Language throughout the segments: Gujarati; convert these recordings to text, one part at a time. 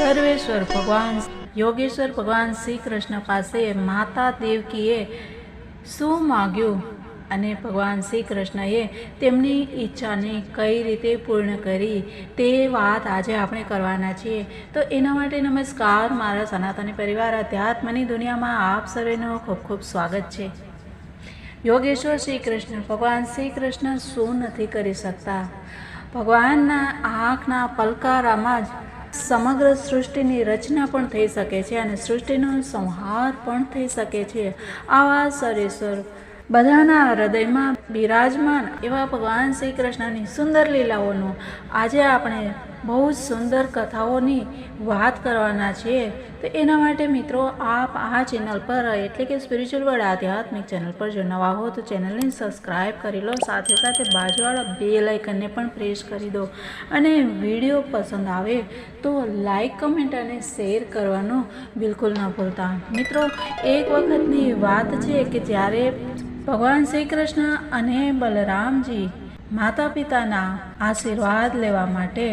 સર્વેશ્વર ભગવાન યોગેશ્વર ભગવાન શ્રી કૃષ્ણ પાસે માતા દેવકીએ શું માગ્યું અને ભગવાન શ્રી કૃષ્ણએ તેમની ઈચ્છાને કઈ રીતે પૂર્ણ કરી તે વાત આજે આપણે કરવાના છીએ। તો એના માટે નમસ્કાર, મારા સનાતની પરિવાર અધ્યાત્મની દુનિયામાં આપ સર્વેનું ખૂબ ખૂબ સ્વાગત છે। યોગેશ્વર શ્રી કૃષ્ણ ભગવાન શ્રી કૃષ્ણ શું નથી કરી શકતા? ભગવાનના આંખના પલકારામાં જ સમગ્ર સૃષ્ટિની રચના પણ થઈ શકે છે અને સૃષ્ટિનો સંહાર પણ થઈ શકે છે। આવા સર્વેશ્વર બધાના હૃદયમાં બિરાજમાન એવા ભગવાન શ્રી કૃષ્ણની સુંદર લીલાઓનું આજે આપણે બહુ જ સુંદર કથાઓની વાત કરવાના છીએ। તો એના માટે મિત્રો, આપ આ ચેનલ પર એટલે કે સ્પિરિચ્યુઅલ વર્લ્ડ આધ્યાત્મિક ચેનલ પર જો નવા હો તો ચેનલને સબસ્ક્રાઈબ કરી લો, સાથે સાથે બાજુવાળા બેલ આઇકનને પણ પ્રેસ કરી દો અને વિડીયો પસંદ આવે તો લાઈક, કમેન્ટ અને શેર કરવાનું બિલકુલ ન ભૂલતા। મિત્રો, એક વખતની વાત છે કે જ્યારે ભગવાન શ્રી કૃષ્ણ અને બલરામજી માતા પિતાના આશીર્વાદ લેવા માટે,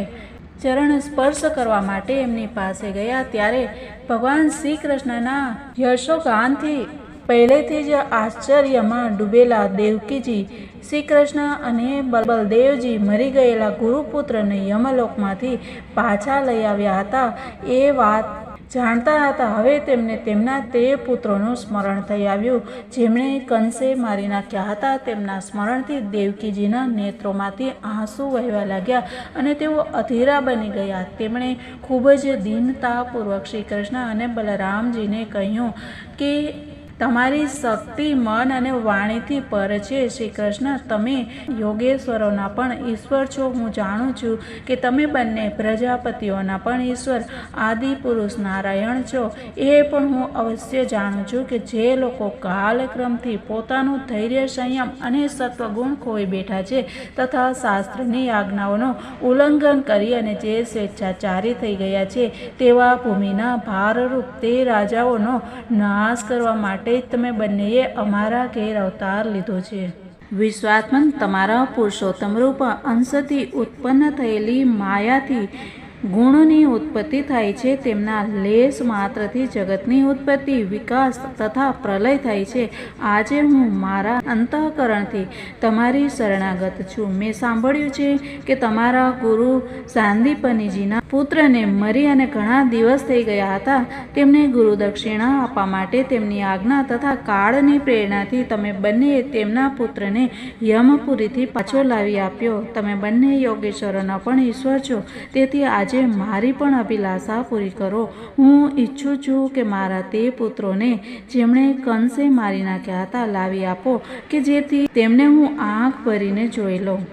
ચરણ સ્પર્શ કરવા માટે એમની પાસે ગયા, ત્યારે ભગવાન શ્રી કૃષ્ણના યશોગાનથી પહેલેથી જ આશ્ચર્યમાં ડૂબેલા દેવકીજી શ્રી કૃષ્ણ અને બલદેવજી મરી ગયેલા ગુરુપુત્રને યમલોકમાંથી પાછા લઈ આવ્યા હતા એ વાત જાણતા હતા। હવે તેમને તેમના તે પુત્રોનું સ્મરણ થઈ આવ્યું જેમણે કંસે મારી નાખ્યા હતા। તેમના સ્મરણથી દેવકીજીના નેત્રોમાંથી આંસુ વહેવા લાગ્યા અને તેઓ અધીરા બની ગયા। તેમણે ખૂબ જ દીનતાપૂર્વક શ્રી કૃષ્ણ અને બલરામજીને કહ્યું કે તમારી શક્તિ મન અને વાણીથી પર છે શ્રી કૃષ્ણ, તમે યોગેશ્વરોના પણ ઈશ્વર છો। હું જાણું છું કે તમે બંને પ્રજાપતિઓના પણ ઈશ્વર આદિ પુરુષ નારાયણ છો। એ પણ હું અવશ્ય જાણું છું કે જે લોકો કાલક્રમથી પોતાનું ધૈર્ય, સંયમ અને સત્વગુણ ખોઈ બેઠા છે તથા શાસ્ત્રની આજ્ઞાઓનું ઉલ્લંઘન કરી અને જે સ્વેચ્છાચારી થઈ ગયા છે તેવા ભૂમિના ભારરૂપ તે રાજાઓનો નાશ કરવા માટે તમે બંનેએ અમારા ઘેર અવતાર લીધો છે। વિશ્વાત્મન તમારા પુરુષોત્તમ રૂપ અંશથી ઉત્પન્ન થયેલી માયાથી ગુણોની ઉત્પત્તિ થાય છે। તેમના લેશ માત્રથી જગતની ઉત્પત્તિ, વિકાસ તથા પ્રલય થાય છે। આજે હું મારા અંતઃકરણથી તમારી શરણાગત છું। મેં સાંભળ્યું છે કે તમારા ગુરુ સાંદીપનીજીના પુત્રને મરી અને ઘણા દિવસ થઈ ગયા હતા। તેમને ગુરુ દક્ષિણા આપવા માટે તેમની આજ્ઞા તથા કાળની પ્રેરણાથી તમે બંને તેમના પુત્રને યમપુરીથી પાછો લાવી આપ્યો। તમે બંને યોગેશ્વરોના પણ ઈશ્વર છો, તેથી આજે મારી પણ અભિલાષા પૂરી કરો। હું ઈચ્છું છું કે મારા તે પુત્રોને જેમણે કંસે મારી નાખ્યા હતા લાવી આપો કે જેથી તેમને હું આંખ ભરીને જોઈ લઉં।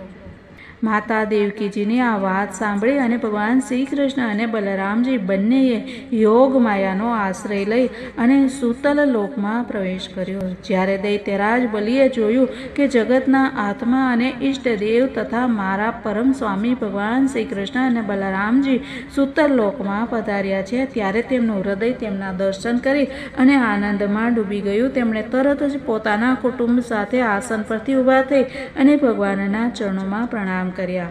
માતા દેવકીજીની આ વાત સાંભળી અને ભગવાન શ્રી કૃષ્ણ અને બલરામજી બંનેએ યોગ માયાનો આશ્રય લઈ અને સૂતલ લોકમાં પ્રવેશ કર્યો। જ્યારે દૈત્યરાજ બલિએ જોયું કે જગતના આત્મા અને ઈષ્ટદેવ તથા મારા પરમ સ્વામી ભગવાન શ્રી કૃષ્ણ અને બલરામજી સૂતલ લોકમાં પધાર્યા છે, ત્યારે તેમનું હૃદય તેમના દર્શન કરી અને આનંદમાં ડૂબી ગયું। તેમણે તરત જ પોતાના કુટુંબ સાથે આસન પરથી ઊભા થઈ અને ભગવાનના ચરણોમાં પ્રણામ કર્યા।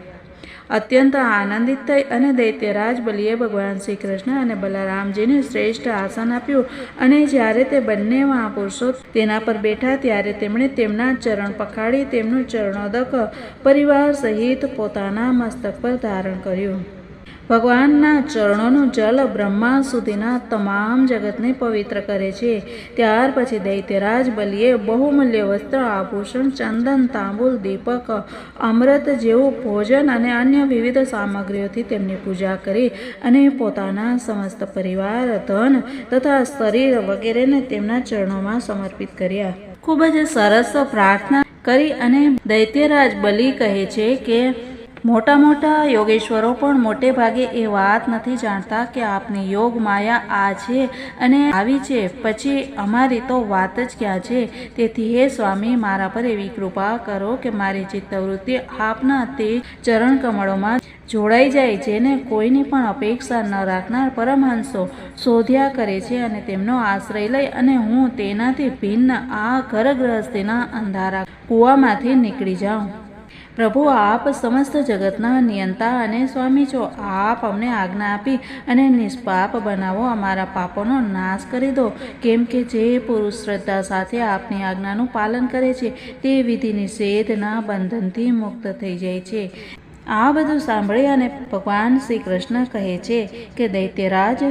અત્યંત આનંદિત થઈ અને દૈત્યરાજ બલિએ ભગવાન શ્રી કૃષ્ણ અને બલરામજીને શ્રેષ્ઠ આસન આપ્યું અને જ્યારે તે બંને મહાપુરુષો તેના પર બેઠા ત્યારે તેમણે તેમના ચરણ પખાડી તેમનું ચરણોદક પરિવાર સહિત પોતાના મસ્તક પર ધારણ કર્યું। ભગવાનના ચરણોનું જલ બ્રહ્મા સુધીના તમામ જગતને પવિત્ર કરે છે। ત્યાર પછી દૈત્યરાજ બલિએ બહુમૂલ્ય વસ્ત્ર, આભૂષણ, ચંદન, તાંબુલ, દીપક, અમૃત જેવું ભોજન અને અન્ય વિવિધ સામગ્રીઓથી તેમની પૂજા કરી અને પોતાના સમસ્ત પરિવાર, ધન તથા શરીર વગેરેને તેમના ચરણોમાં સમર્પિત કર્યા। ખૂબ જ સરસ પ્રાર્થના કરી અને દૈત્યરાજ બલિ કહે છે કે મોટા મોટા યોગેશ્વરો પણ મોટે ભાગે એ વાત નથી જાણતા કે આપની યોગ માયા આ છે અને આવી છે, પછી અમારી તો વાત જ ક્યાં છે। તેથી હે સ્વામી, મારા પર એવી કૃપા કરો કે મારી ચિત્તવૃત્તિ આપના તે ચરણ કમળોમાં જોડાઈ જાય જેને કોઈની પણ અપેક્ષા ન રાખનાર પરમહંસો શોધ્યા કરે છે અને તેમનો આશ્રય લઈ અને હું તેનાથી ભિન્ન આ ઘર ગૃહસ્થીના અંધારા કૂવામાંથી નીકળી જાઉં। પ્રભુ, આપ સમસ્ત જગતના નિયંતા અને સ્વામી છો. આપ અમને આજ્ઞા આપી અને નિષ્પાપ બનાવો, અમારા પાપોનો નાશ કરી દો. કેમ કે જે પુરુષ શ્રદ્ધા સાથે આપની આજ્ઞાનું પાલન કરે છે તે વિધિ નિષેધના બંધનથી મુક્ત થઈ જાય છે. આ બધું સાંભળી અને ભગવાન શ્રી કૃષ્ણ કહે છે કે દૈત્યરાજ,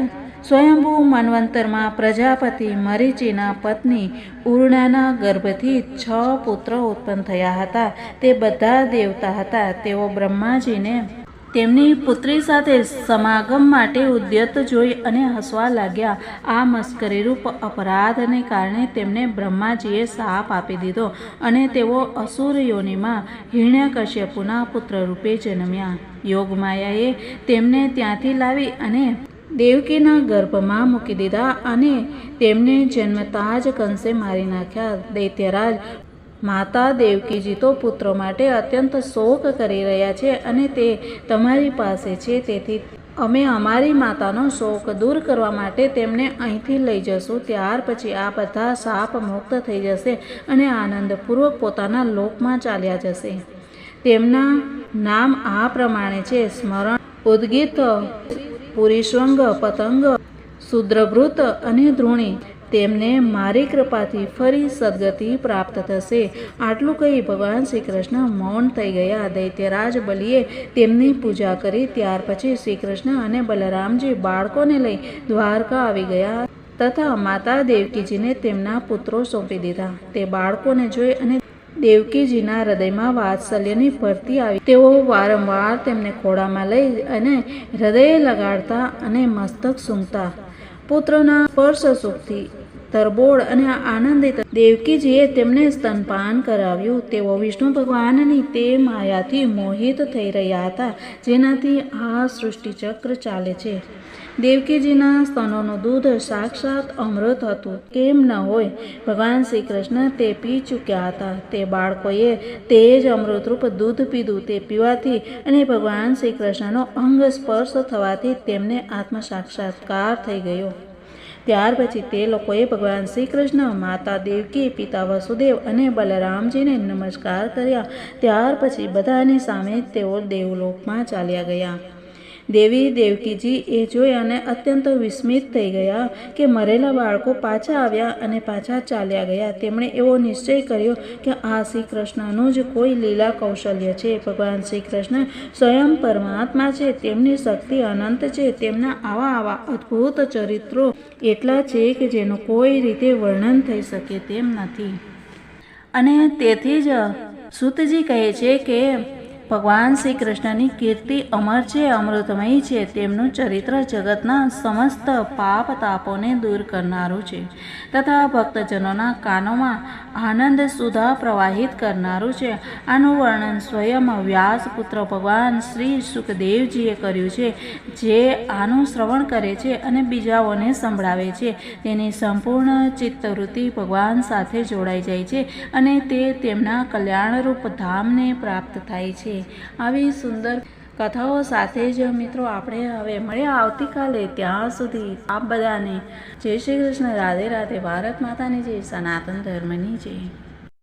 સ્વયંભૂ મન્વંતરમાં પ્રજાપતિ મરીચિના પત્ની ઉર્ણાના ગર્ભથી 6 પુત્ર ઉત્પન્ન થયા હતા. તે બધા દેવતા હતા. તેઓ બ્રહ્માજીને તેમની પુત્રી સાથે સમાગમ માટે ઉદ્યત જોઈ અને હસવા લાગ્યા. આ મસ્કરીરૂપ અપરાધને કારણે તેમને બ્રહ્માજીએ શાપ આપી દીધો અને તેઓ અસુર યોનિમાં હિરણ્યકશ્યપુના પુત્ર રૂપે જન્મ્યા. યોગમાયાએ તેમને ત્યાંથી લાવી અને દેવકીના ગર્ભમાં મૂકી દીધા અને તેમને જન્મતા જ કંસે મારી નાખ્યા. દૈત્યરાજ, માતા દેવકીજી તો પુત્રો માટે અત્યંત શોક કરી રહ્યા છે અને તે તમારી પાસે છે. તેથી અમે અમારી માતાનો શોક દૂર કરવા માટે તેમને અહીંથી લઈ જશું. ત્યાર પછી આ બધા શાપ મુક્ત થઈ જશે અને આનંદપૂર્વક પોતાના લોકમાં ચાલ્યા જશે. તેમના નામ આ પ્રમાણે છે: સ્મરણ, ઉદ્ગીત, પુરીશ્વંગ, પતંગ, શુદ્રભૃત અને ધ્રુણી. તેમને મારી કૃપાથી ફરી સદગતિ પ્રાપ્ત થશે. આટલું કહી ભગવાન શ્રી કૃષ્ણ મૌન થઈ ગયા. દૈત્યરાજ બલિએ તેમની પૂજા કરી. ત્યાર પછી શ્રી કૃષ્ણ અને બલરામજી બાળકોને લઈ દ્વારકા આવી ગયા તથા માતા દેવકીજીને તેમના પુત્રો સોંપી દીધા. તે બાળકોને જોઈ અને દેવકીજીના હૃદયમાં વાત્સલ્યની ભરતી આવી. તેઓ વારંવાર તેમને ખોળામાં લઈ અને હૃદય લગાડતા અને મસ્તક સૂંઘતા. પુત્રના સ્પર્શ સુખથી તરબોળ અને આનંદિત દેવકીજીએ તેમને સ્તનપાન કરાવ્યું. તેઓ વિષ્ણુ ભગવાનની તે માયાથી મોહિત થઈ રહ્યા હતા જેનાથી આ સૃષ્ટિચક્ર ચાલે છે. દેવકીજીના સ્તનોનું દૂધ સાક્ષાત અમૃત હતું. કેમ ન હોય? ભગવાન શ્રી કૃષ્ણ તે પી ચૂક્યા હતા. તે બાળકોએ તે જ અમૃતરૂપ દૂધ પીધું. તે પીવાથી અને ભગવાન શ્રી કૃષ્ણનો અંગ સ્પર્શ થવાથી તેમને આત્મ સાક્ષાત્કાર થઈ ગયો. ત્યાર પછી તે લોકોએ ભગવાન શ્રી કૃષ્ણ, માતા દેવકી, પિતા વસુદેવ અને બલરામજીને નમસ્કાર કર્યા. ત્યાર પછી બધાની સામે તેઓ દેવલોકમાં ચાલ્યા ગયા. દેવી દેવકીજી એ જોઈ અને અત્યંત વિસ્મિત થઈ ગયા કે મરેલા બાળકો પાછા આવ્યા અને પાછા ચાલ્યા ગયા. તેમણે એવો નિશ્ચય કર્યો કે આ શ્રી કૃષ્ણનું જ કોઈ લીલા કૌશલ્ય છે. ભગવાન શ્રી કૃષ્ણ સ્વયં પરમાત્મા છે. તેમની શક્તિ અનંત છે. તેમના આવા અદ્ભુત ચરિત્રો એટલા છે કે જેનું કોઈ રીતે વર્ણન થઈ શકે તેમ નથી. અને તેથી જ સૂતજી કહે છે કે ભગવાન શ્રી કૃષ્ણની કીર્તિ અમર છે, અમૃતમય છે. તેમનું ચરિત્ર જગતના સમસ્ત પાપ તાપોને દૂર કરનારું છે તથા ભક્તજનોના કાનોમાં આનંદ સુધા પ્રવાહિત કરનારું છે. આનું વર્ણન સ્વયં વ્યાસપુત્ર ભગવાન શ્રી સુખદેવજીએ કર્યું છે. જે આનું શ્રવણ કરે છે અને બીજાઓને સંભળાવે છે તેની સંપૂર્ણ ચિત્તવૃત્તિ ભગવાન સાથે જોડાઈ જાય છે અને તે તેમના કલ્યાણરૂપ ધામને પ્રાપ્ત થાય છે. આવી સુંદર કથાઓ સાથે જ મિત્રો આપણે હવે મળ્યા આવતીકાલે. ત્યાં સુધી આપ બધાને જય શ્રી કૃષ્ણ, રાધે રાધે. ભારત માતાની જય, સનાતન ધર્મની જય.